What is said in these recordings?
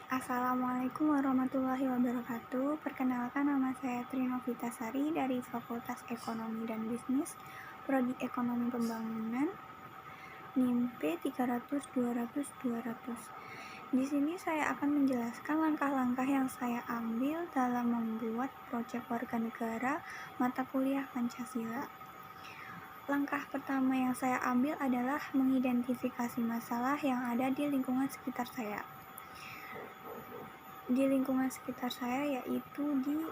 Assalamualaikum warahmatullahi wabarakatuh. Perkenalkan, nama saya Trinovita Sari dari Fakultas Ekonomi dan Bisnis, Prodi Ekonomi Pembangunan, NIM P300-200-200. Di sini saya akan menjelaskan langkah-langkah yang saya ambil dalam membuat proyek warga negara mata kuliah Pancasila. Langkah pertama yang saya ambil adalah mengidentifikasi masalah yang ada di lingkungan sekitar saya. Di lingkungan sekitar saya yaitu di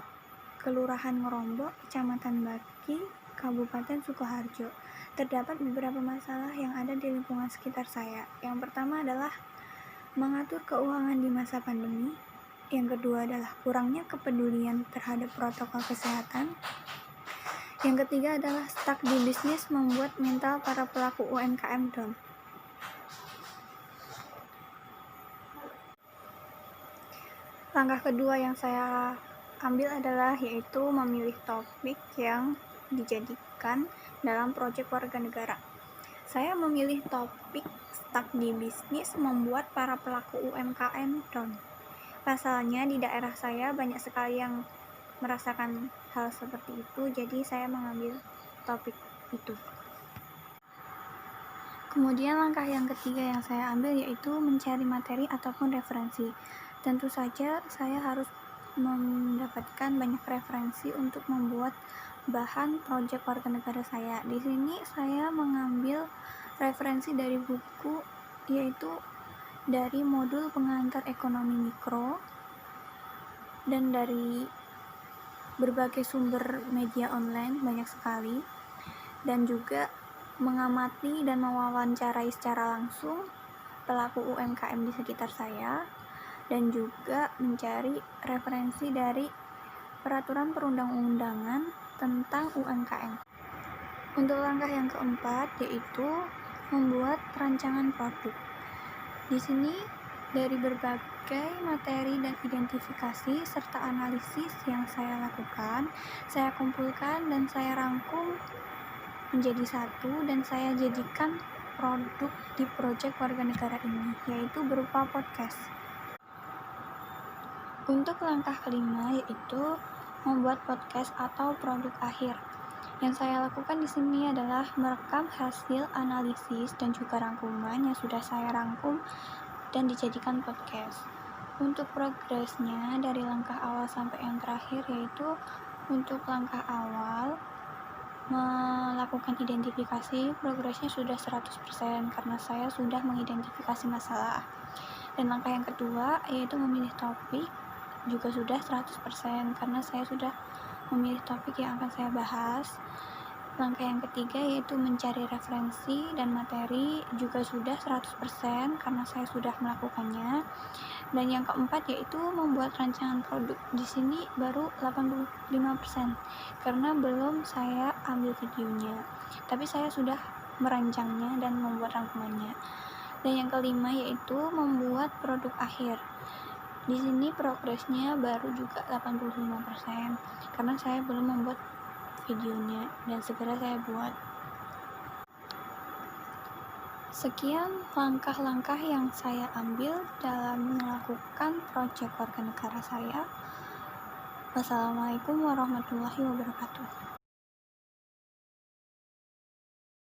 Kelurahan Ngerombok, Kecamatan Baki, Kabupaten Sukoharjo. Terdapat beberapa masalah yang ada di lingkungan sekitar saya. Yang pertama adalah mengatur keuangan di masa pandemi. Yang kedua adalah kurangnya kepedulian terhadap protokol kesehatan. Yang ketiga adalah stuck di bisnis membuat mental para pelaku UMKM down. Langkah kedua yang saya ambil adalah yaitu memilih topik yang dijadikan dalam proyek warga negara. Saya memilih topik stuck di bisnis membuat para pelaku UMKM down. Pasalnya di daerah saya banyak sekali yang merasakan hal seperti itu, jadi saya mengambil topik itu. Kemudian langkah yang ketiga yang saya ambil yaitu mencari materi ataupun referensi. Tentu saja saya harus mendapatkan banyak referensi untuk membuat bahan proyek warga negara saya. Di sini saya mengambil referensi dari buku, yaitu dari modul pengantar ekonomi mikro dan dari berbagai sumber media online banyak sekali, dan juga mengamati dan mewawancarai secara langsung pelaku UMKM di sekitar saya, dan juga mencari referensi dari peraturan perundang-undangan tentang UMKM. Untuk langkah yang keempat yaitu membuat rancangan produk. Di sini dari berbagai materi dan identifikasi serta analisis yang saya lakukan, saya kumpulkan dan saya rangkum menjadi satu dan saya jadikan produk di proyek warga negara ini, yaitu berupa podcast. Untuk langkah kelima yaitu membuat podcast atau produk akhir. Yang saya lakukan di sini adalah merekam hasil analisis dan juga rangkuman yang sudah saya rangkum dan dijadikan podcast. Untuk progresnya dari langkah awal sampai yang terakhir yaitu untuk langkah awal melakukan identifikasi, progresnya sudah 100% karena saya sudah mengidentifikasi masalah. Dan langkah yang kedua yaitu memilih topik juga sudah 100% karena saya sudah memilih topik yang akan saya bahas. Langkah yang ketiga yaitu mencari referensi dan materi juga sudah 100% karena saya sudah melakukannya. Dan yang keempat yaitu membuat rancangan produk. Di sini baru 85% karena belum saya ambil videonya. Tapi saya sudah merancangnya dan membuat rangkumannya. Dan yang kelima yaitu membuat produk akhir. Di sini progresnya baru juga 85% karena saya belum membuat videonya dan segera saya buat. Sekian langkah-langkah yang saya ambil dalam melakukan proyek warga negara saya. Wassalamualaikum warahmatullahi wabarakatuh.